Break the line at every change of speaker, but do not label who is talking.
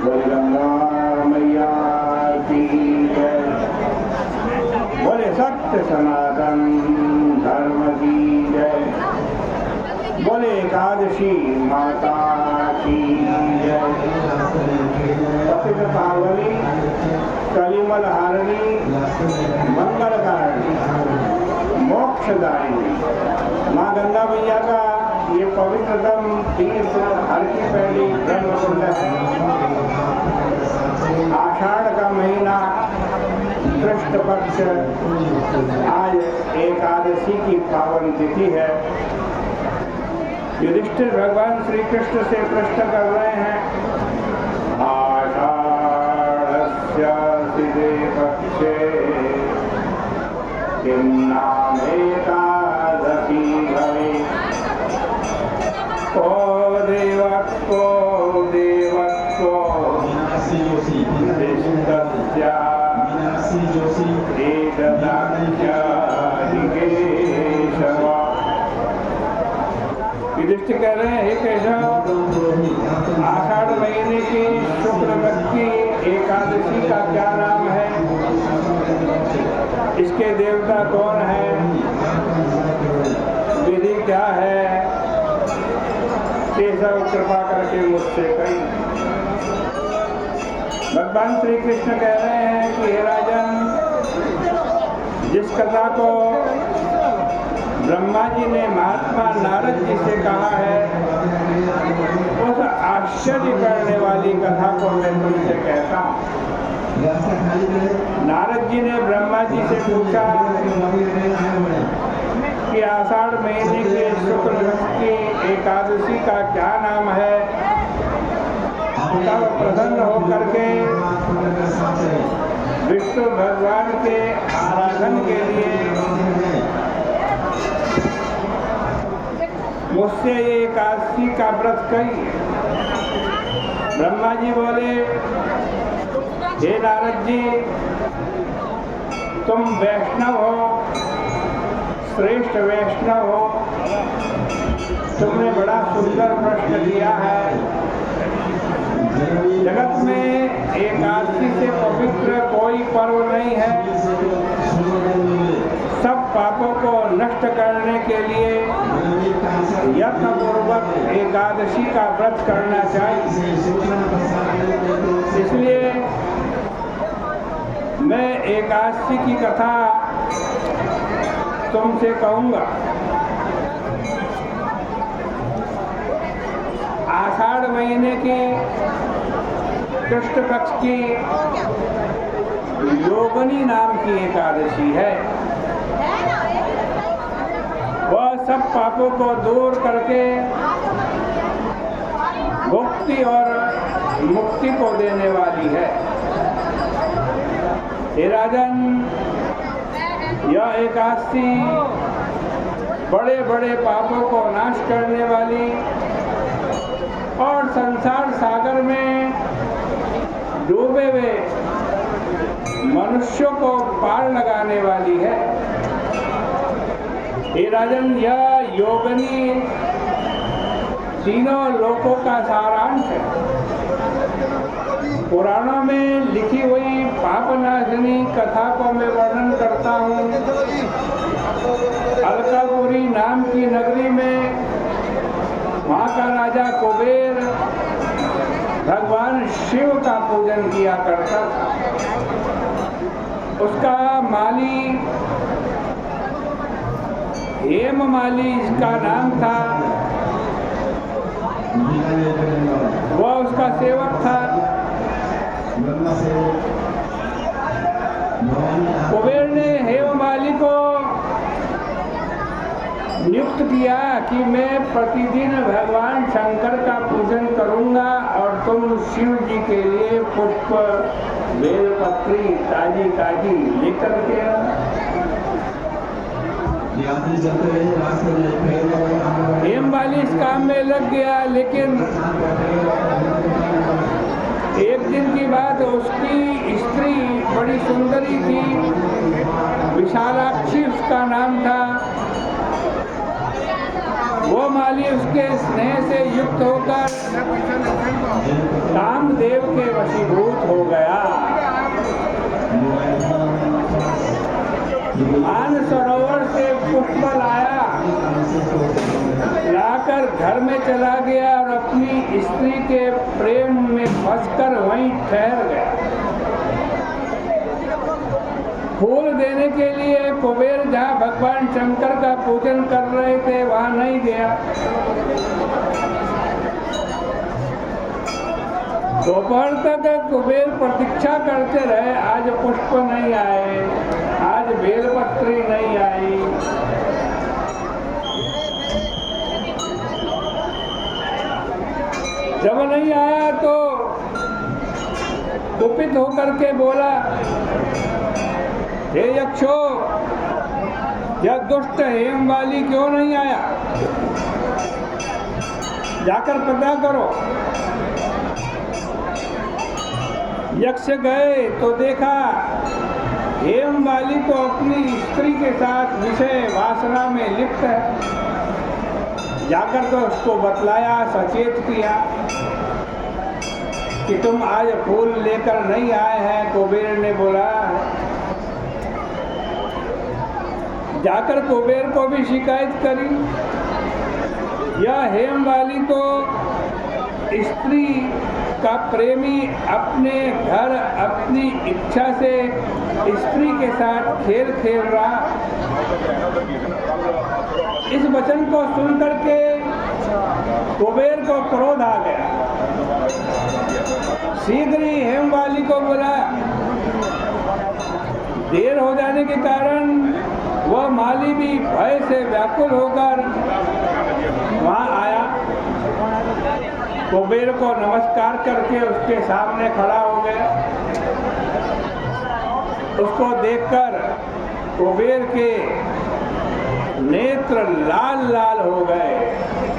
बोले गंगा मैया की जय। बोले सत्य सनातन धर्म की जय। बोले एकादशी माता की जय। पतित पावनी कलिमल हारिणी मंगलकारिणी मोक्षदायिनी माँ गंगा मैया का ये पवित्रतम तीर्थ हर की पहली ब्रह्मकुंड है। आषाढ़ का महीना कृष्ण पक्ष आज एकादशी की पावन तिथि है। युधिष्ठिर भगवान श्री कृष्ण से प्रश्न कर रहे हैं, आषाढ़स्य सिदे पक्षे किं नाम एकादशी भवेत्। को देवत्वो युधिष्ठिरस्य केशव। युधिष्ठिर कह रहे हैं, हे केशव, आषाढ़ महीने की शुक्ल पक्ष की एकादशी का क्या नाम है? इसके देवता कौन है? विधि क्या है? केशव कृपा करके मुझसे कही। भगवान श्री कृष्ण कह रहे हैं कि हे राजन, जिस कथा को ब्रह्मा जी ने महात्मा नारद जी से कहा है, उस आश्चर्य करने वाली कथा को मैं तुमसे कहता हूँ। नारद जी ने ब्रह्मा जी से पूछा कि आषाढ़ महीने के शुक्ल पक्ष की एकादशी का क्या नाम है? तब प्रसन्न होकर के विष्णु भगवान के आराधन के लिए मुझसे ये एकादशी का व्रत कही। ब्रह्मा जी बोले, हे नारद जी, तुम वैष्णव हो, श्रेष्ठ वैष्णव हो, तुमने बड़ा सुंदर प्रश्न किया है। जगत में एकादशी से पवित्र कोई पर्व नहीं है। सब पापों को नष्ट करने के लिए यत्नपूर्वक एकादशी का व्रत करना चाहिए। इसलिए मैं एकादशी की कथा तुमसे कहूँगा। आषाढ़ महीने की कृष्ण पक्ष की योगिनी नाम की एकादशी है। वह सब पापों को दूर करके भक्ति और मुक्ति को देने वाली है। हे राजन, यह एकादशी बड़े बड़े पापों को नाश करने वाली और संसार सागर में डूबे हुए मनुष्यों को पार लगाने वाली है। हे राजन, यह योगिनी तीनों लोकों का सारांश है। पुराणों में लिखी हुई पापनाशनी कथा को मैं वर्णन करता हूँ। अलकापुरी नाम की नगरी में वहाँ का राजा कुबेर भगवान शिव का पूजन किया करता था। उसका माली हेममाली इसका नाम था। वह उसका सेवक था। कुबेर ने हेममाली को नियुक्त किया कि मैं प्रतिदिन भगवान शंकर का पूजन करूंगा और तुम शिव जी के लिए पुष्प, बेलपत्री ताजी ताजी लेकर के हेममाली इस काम में लग गया। लेकिन एक दिन की बात, उसकी स्त्री बड़ी सुंदरी थी, विशालाक्षी उसका नाम था। वो माली उसके स्नेह से युक्त होकर काम देव के वशीभूत हो गया। मानसरोवर से पुष्प लाया, लाकर घर में चला गया और अपनी स्त्री के प्रेम में फंसकर वहीं ठहर गया। फूल देने के लिए कुबेर जहाँ भगवान शंकर का पूजन कर रहे थे वहां नहीं गया। दोपहर तक कुबेर प्रतीक्षा करते रहे, आज पुष्प नहीं आए, आज बेलपत्री नहीं आई। जब नहीं आया तो कुपित होकर के बोला, हे यक्षो, यह दुष्ट हेमवाली क्यों नहीं आया? जाकर पता करो। यक्ष गए तो देखा हेमवाली तो अपनी स्त्री के साथ विषय वासना में लिप्त है। जाकर तो उसको बतलाया, सचेत किया कि तुम आज फूल लेकर नहीं आए हैं। कुबेर ने बोला, जाकर कुबेर को भी शिकायत करी। यह हेमवाली तो स्त्री का प्रेमी अपने घर अपनी इच्छा से स्त्री के साथ खेल खेल रहा। इस वचन को सुनकर के कुबेर को क्रोध आ गया। शीघ्र ही हेमवाली को बोला। देर हो जाने के कारण वह माली भी भय से व्याकुल होकर वहां आया। कुबेर को नमस्कार करके उसके सामने खड़ा हो गया। उसको देखकर कुबेर के नेत्र लाल लाल हो गए।